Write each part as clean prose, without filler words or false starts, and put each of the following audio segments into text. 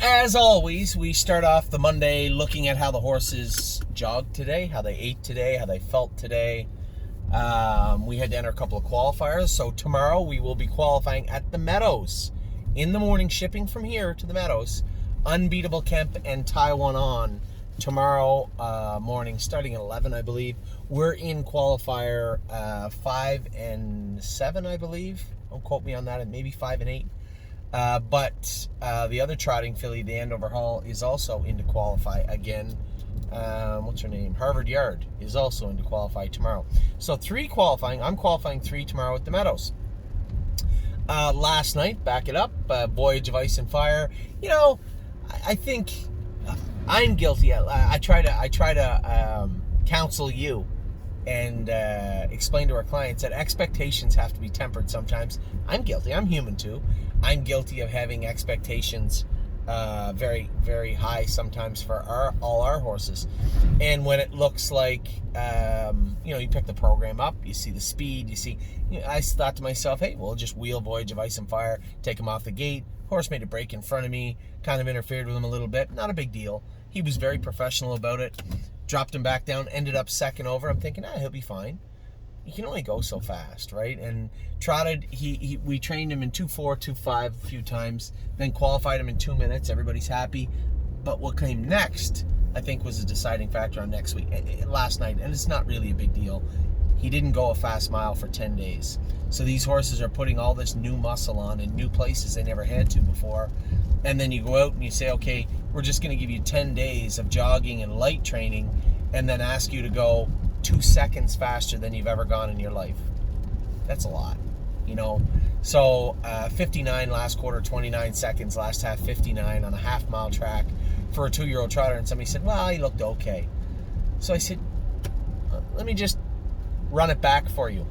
as always, we start off the Monday looking at how the horses jogged today, how they ate today, how they felt today. We had to enter a couple of qualifiers, so tomorrow we will be qualifying at the Meadows. In the morning, shipping from here to the Meadows. Unbeatable Kemp and Taiwan on tomorrow morning, starting at 11, I believe. We're in qualifier 5 and 7, I believe. Don't quote me on that, maybe 5 and 8. But the other trotting filly, the Andover Hall, is also in to qualify again. What's her name? Harvard Yard is also in to qualify tomorrow. So 3 qualifying. I'm qualifying 3 tomorrow at the Meadows. Last night, back it up, Voyage of Ice and Fire. You know, I think I'm guilty. I try to counsel you and explain to our clients that expectations have to be tempered sometimes. I'm guilty. I'm human too. I'm guilty of having expectations very, very high sometimes for all our horses. And when it looks like, you pick the program up, you see the speed, I thought to myself, hey, we'll just wheel Voyage of Ice and Fire, take him off the gate. Horse made a break in front of me, kind of interfered with him a little bit. Not a big deal. He was very professional about it. Dropped him back down, ended up second over. I'm thinking, he'll be fine. He can only go so fast, right? And trotted, we trained him in 2.4, 2.5 a few times, then qualified him in 2 minutes. Everybody's happy. But what came next, I think, was a deciding factor on last night, and it's not really a big deal. He didn't go a fast mile for 10 days. So these horses are putting all this new muscle on in new places they never had to before. And then you go out and you say, okay, we're just going to give you 10 days of jogging and light training, and then ask you to go 2 seconds faster than you've ever gone in your life. That's a lot, So 59 last quarter, 29 seconds, last half 59 on a half-mile track for a 2-year-old trotter. And somebody said, well, he looked okay. So I said, let me just run it back for you.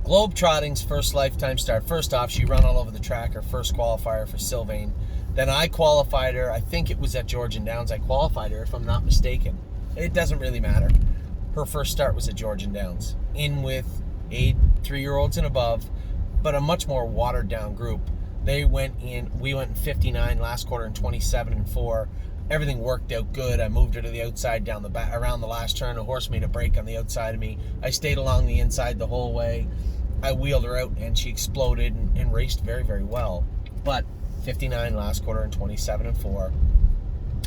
Globe Trotting's first lifetime start. First off, she ran all over the track, her first qualifier for Sylvain. Then I qualified her. I think it was at Georgian Downs. I qualified her, if I'm not mistaken. It doesn't really matter. Her first start was at Georgian Downs, in with 3-year-olds and above, but a much more watered down group. We went in 59 last quarter and 27 and 4. Everything worked out good. I moved her to the outside down the back around the last turn. A horse made a break on the outside of me. I stayed along the inside the whole way. I wheeled her out and she exploded and raced very, very well. But 59 last quarter and 27 and 4.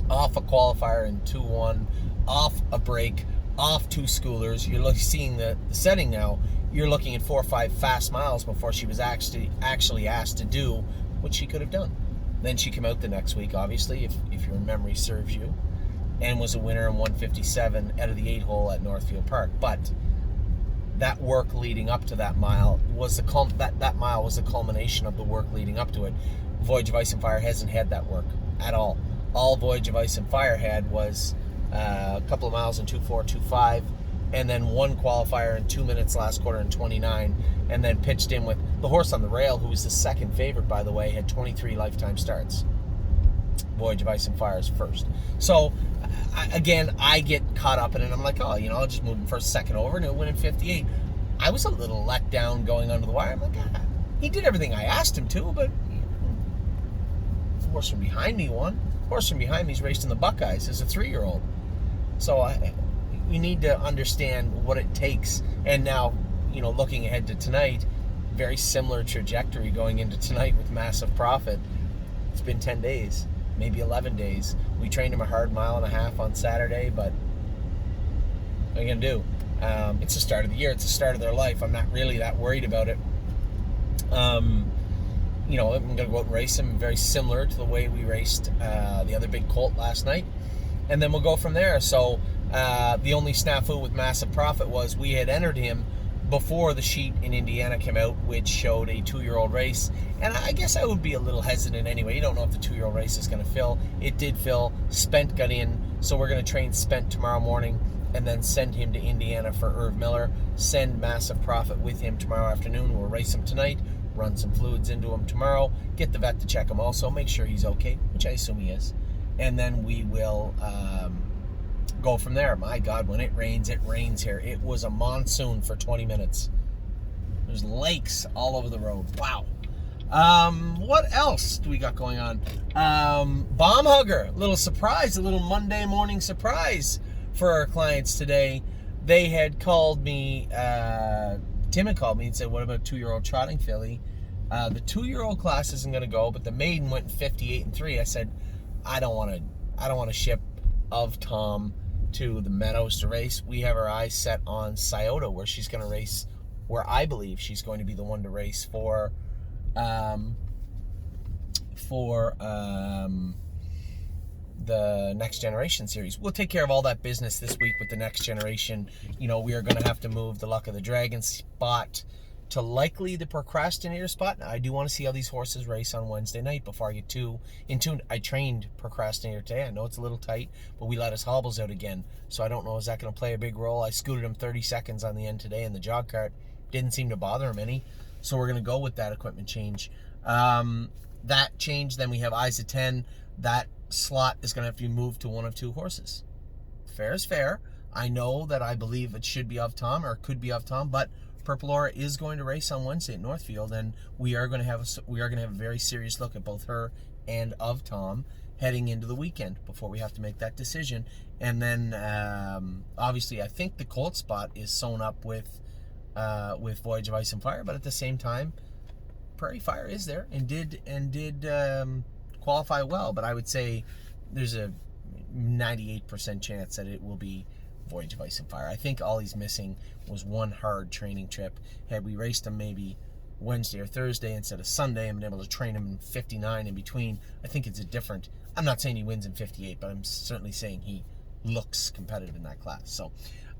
Off a qualifier in 2-1, off a break, off 2 schoolers. You're seeing the setting now. You're looking at 4 or 5 fast miles before she was actually asked to do what she could have done. Then she came out the next week, obviously, if your memory serves you, and was a winner in 157 out of the 8-hole at Northfield Park. But that work leading up to that mile was that mile was the culmination of the work leading up to it. Voyage of Ice and Fire hasn't had that work at all. All Voyage of Ice and Fire had was a couple of miles in 2.4, 2.5, and then 1 qualifier in 2 minutes last quarter in 29, and then pitched in with the horse on the rail, who was the second favorite, by the way, had 23 lifetime starts. Voyage of Ice and Fire's first. So, I get caught up in it. I'm like, I'll just move him first, second over, and he'll win in 58. I was a little let down going under the wire. I'm like, he did everything I asked him to, but the horse from behind me won. The horse from behind me's raced in the Buckeyes as a 3-year-old. So you need to understand what it takes. And now, looking ahead to tonight, very similar trajectory going into tonight with Massive Profit. It's been 10 days, maybe 11 days. We trained him a hard 1.5 miles on Saturday, but what are you going to do? It's the start of the year. It's the start of their life. I'm not really that worried about it. I'm going to go out and race him very similar to the way we raced the other big colt last night. And then we'll go from there. So the only snafu with Massive Profit was we had entered him before the sheet in Indiana came out, which showed a 2-year-old race. And I guess I would be a little hesitant anyway. You don't know if the 2-year-old race is going to fill. It did fill. Spent got in. So we're going to train Spent tomorrow morning and then send him to Indiana for Irv Miller. Send Massive Profit with him tomorrow afternoon. We'll race him tonight. Run some fluids into him tomorrow. Get the vet to check him also. Make sure he's okay, which I assume he is. And then we will go from there. My God, when it rains here. It was a monsoon for 20 minutes. There's lakes all over the road. Wow. What else do we got going on? Bomb Hugger, little surprise, a little Monday morning surprise for our clients today. They had called me, Tim had called me and said, what about a 2-year-old trotting filly? The 2-year-old class isn't going to go, but the maiden went 58-3. I said, I don't want to ship Of Tom to the Meadows to race. We have our eyes set on Scioto, where she's going to race, where I believe she's going to be the one to race for the Next Generation series. We'll take care of all that business this week with the Next Generation. You know, we are going to have to move the Luck of the Dragon spot to likely the Procrastinator spot. Now, I do want to see how these horses race on Wednesday night before I get too in tune. I trained Procrastinator today. I know it's a little tight, but we let his hobbles out again. So I don't know, is that going to play a big role? I scooted him 30 seconds on the end today in the jog cart. Didn't seem to bother him any. So we're going to go with that equipment change. That change, then we have Eyes of 10. That slot is going to have to be moved to one of 2 horses. Fair is fair. I know that I believe it should be Of Tom, or it could be Of Tom, but Purple Aura is going to race on Wednesday at Northfield, and we are going to have a very serious look at both her and Of Tom heading into the weekend before we have to make that decision. And then obviously, I think the Colt spot is sewn up with Voyage of Ice and Fire, but at the same time, Prairie Fire is there and did qualify well. But I would say there's a 98% chance that it will be Voyage of Ice and Fire. I think all he's missing was one hard training trip. Had we raced him maybe Wednesday or Thursday instead of Sunday and been able to train him in 59 in between, I think it's a different. I'm not saying he wins in 58, but I'm certainly saying he looks competitive in that class. So,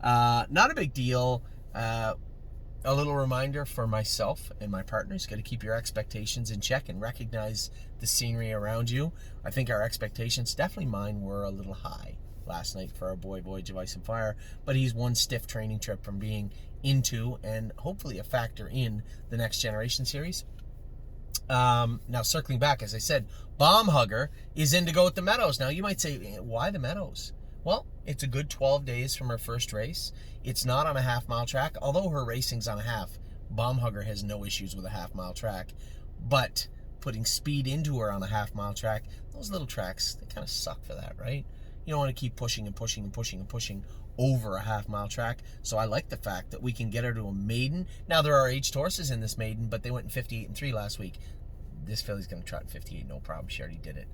not a big deal. A little reminder for myself and my partners, got to keep your expectations in check and recognize the scenery around you. I think our expectations, definitely mine, were a little high last night for our boy Voyage of Ice and Fire, but he's one stiff training trip from being into and hopefully a factor in the Next Generation series. Now circling back, as I said, Bomb Hugger is in to go with the Meadows. Now you might say, why the Meadows? Well, it's a good 12 days from her first race. It's not on a half-mile track, although her racing's on a half. Bomb Hugger has no issues with a half-mile track, but putting speed into her on a half-mile track, those little tracks, they kind of suck for that, right? You don't want to keep pushing and pushing and pushing and pushing over a half-mile track. So I like the fact that we can get her to a maiden. Now, there are aged horses in this maiden, but they went in 58-3 last week. This filly's going to trot in 58, no problem. She already did it.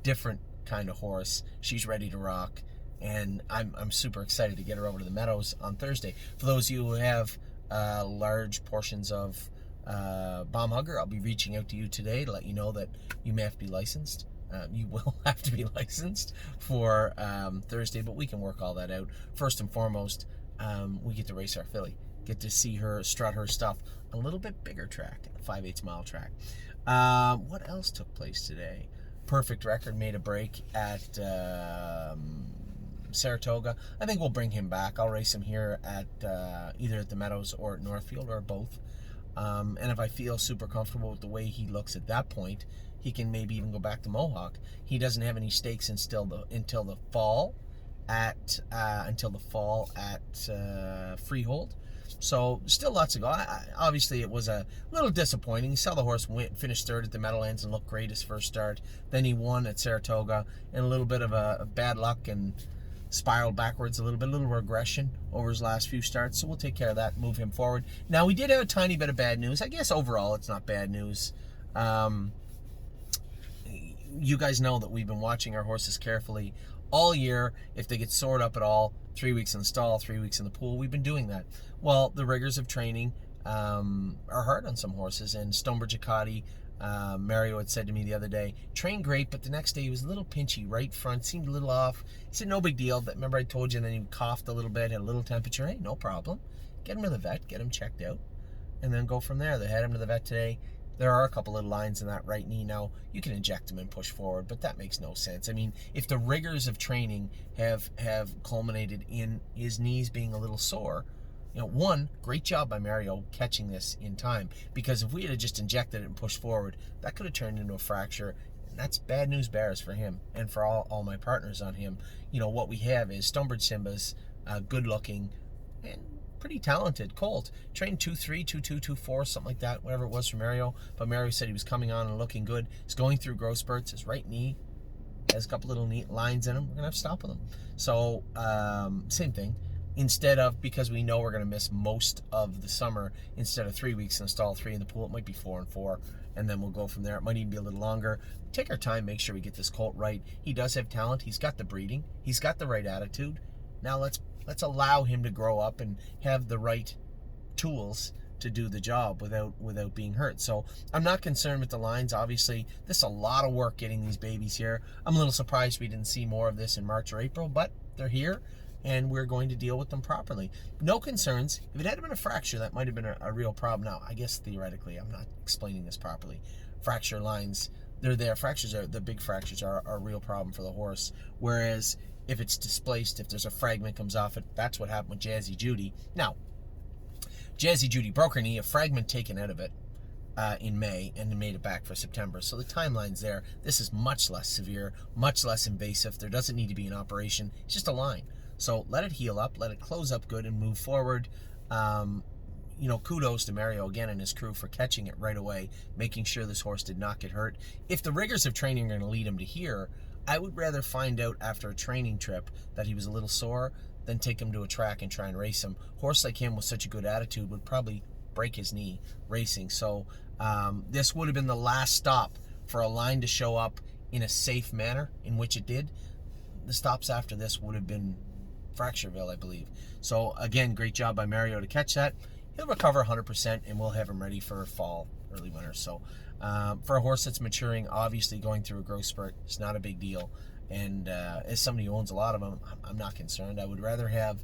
Different kind of horse. She's ready to rock, and I'm super excited to get her over to the Meadows on Thursday. For those of you who have large portions of Bomb Hugger, I'll be reaching out to you today to let you know that you may have to be licensed. You will have to be licensed for Thursday, but we can work all that out. First and foremost, we get to race our filly, get to see her strut her stuff on a little bit bigger track, a 5/8 mile track. What else took place today? Perfect Record made a break at Saratoga. I think we'll bring him back. I'll race him here at either at the Meadows or at Northfield or both. And if I feel super comfortable with the way he looks at that point, he can maybe even go back to Mohawk. He doesn't have any stakes until the fall at Freehold. So still lots to go. Obviously, it was a little disappointing. You saw the horse finish third at the Meadowlands and look great his first start. Then he won at Saratoga, and a little bit of a bad luck and spiraled backwards a little regression over his last few starts. So we'll take care of that, move him forward. Now, we did have a tiny bit of bad news. I guess overall it's not bad news. You guys know that we've been watching our horses carefully all year. If they get sored up at all, 3 weeks in the stall, 3 weeks in the pool, we've been doing that. Well, the rigors of training are hard on some horses, and Stonebridge Acadi, Mario had said to me the other day, trained great, but the next day he was a little pinchy, right front, seemed a little off. He said, no big deal. Remember I told you, and then he coughed a little bit, had a little temperature. Hey, no problem. Get him to the vet, get him checked out, and then go from there. They had him to the vet today. There are a couple little lines in that right knee. Now, you can inject him and push forward, but that makes no sense. I mean, if the rigors of training have culminated in his knees being a little sore, you know, one, great job by Mario catching this in time, because if we had just injected it and pushed forward, that could have turned into a fracture, and that's bad news bears for him and for all my partners on him. You know, what we have is Stonebridge Simba's good looking and pretty talented colt. Trained 2-3, 2-2, 2-4, something like that, whatever it was for Mario. But Mario said he was coming on and looking good. He's going through growth spurts. His right knee has a couple little neat lines in him. We're going to have to stop with him. So, same thing. Instead of, because we know we're going to miss most of the summer, instead of 3 weeks, install 3 in the pool. It might be 4 and 4, and then we'll go from there. It might even be a little longer. Take our time, make sure we get this colt right. He does have talent. He's got the breeding. He's got the right attitude. Now let's allow him to grow up and have the right tools to do the job without being hurt. So I'm not concerned with the lines. Obviously, this is a lot of work getting these babies here. I'm a little surprised we didn't see more of this in March or April, but they're here, and we're going to deal with them properly. No concerns. If it had been a fracture, that might have been a real problem. Now, I guess theoretically, I'm not explaining this properly. Fracture lines, they're there. The big fractures are a real problem for the horse. Whereas if it's displaced, if there's a fragment comes off it, that's what happened with Jazzy Judy. Now, Jazzy Judy broke her knee, a fragment taken out of it in May, and made it back for September. So the timeline's there. This is much less severe, much less invasive. There doesn't need to be an operation. It's just a line. So let it heal up, let it close up good, and move forward. Kudos to Mario again and his crew for catching it right away, making sure this horse did not get hurt. If the rigors of training are going to lead him to here, I would rather find out after a training trip that he was a little sore than take him to a track and try and race him. Horse like him with such a good attitude would probably break his knee racing. So this would have been the last stop for a line to show up in a safe manner, in which it did. The stops after this would have been Fractureville, I believe. So again, great job by Mario to catch that. He'll recover 100%, and we'll have him ready for fall, early winter. So for a horse that's maturing, obviously going through a growth spurt, it's not a big deal. And as somebody who owns a lot of them, I'm not concerned. I would rather have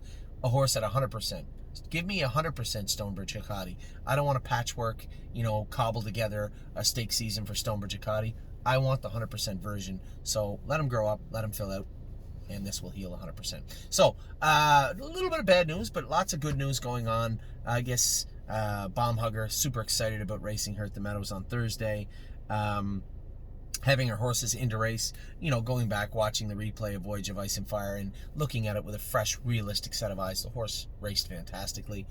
a horse at 100%. Give me 100% Stonebridge Hecate. I don't want a patchwork, cobble together a stake season for Stonebridge Hecate. I want the 100% version. So let him grow up, let him fill out, and this will heal 100%. So a little bit of bad news, but lots of good news going on. I guess Bomb Hugger, super excited about racing her at the Meadows on Thursday. Having her horses into race, going back, watching the replay of Voyage of Ice and Fire and looking at it with a fresh, realistic set of eyes. The horse raced fantastically,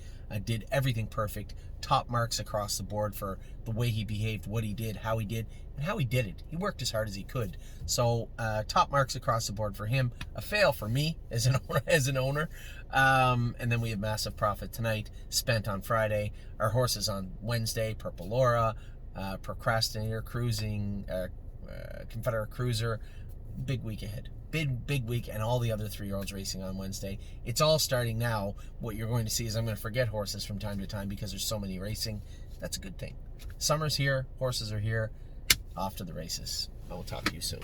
did everything perfect, top marks across the board for the way he behaved, what he did, how he did, and how he did it. He worked as hard as he could. So top marks across the board for him, a fail for me as an owner. And then we have massive profit tonight, spent on Friday. Our horses on Wednesday, Purple Laura, Procrastinator, Cruising, Confederate Cruiser. Big week ahead. Big week, and all the other 3-year-olds racing on Wednesday. It's all starting now. What you're going to see is I'm going to forget horses from time to time because there's so many racing. That's a good thing. Summer's here. Horses are here. Off to the races. I will talk to you soon.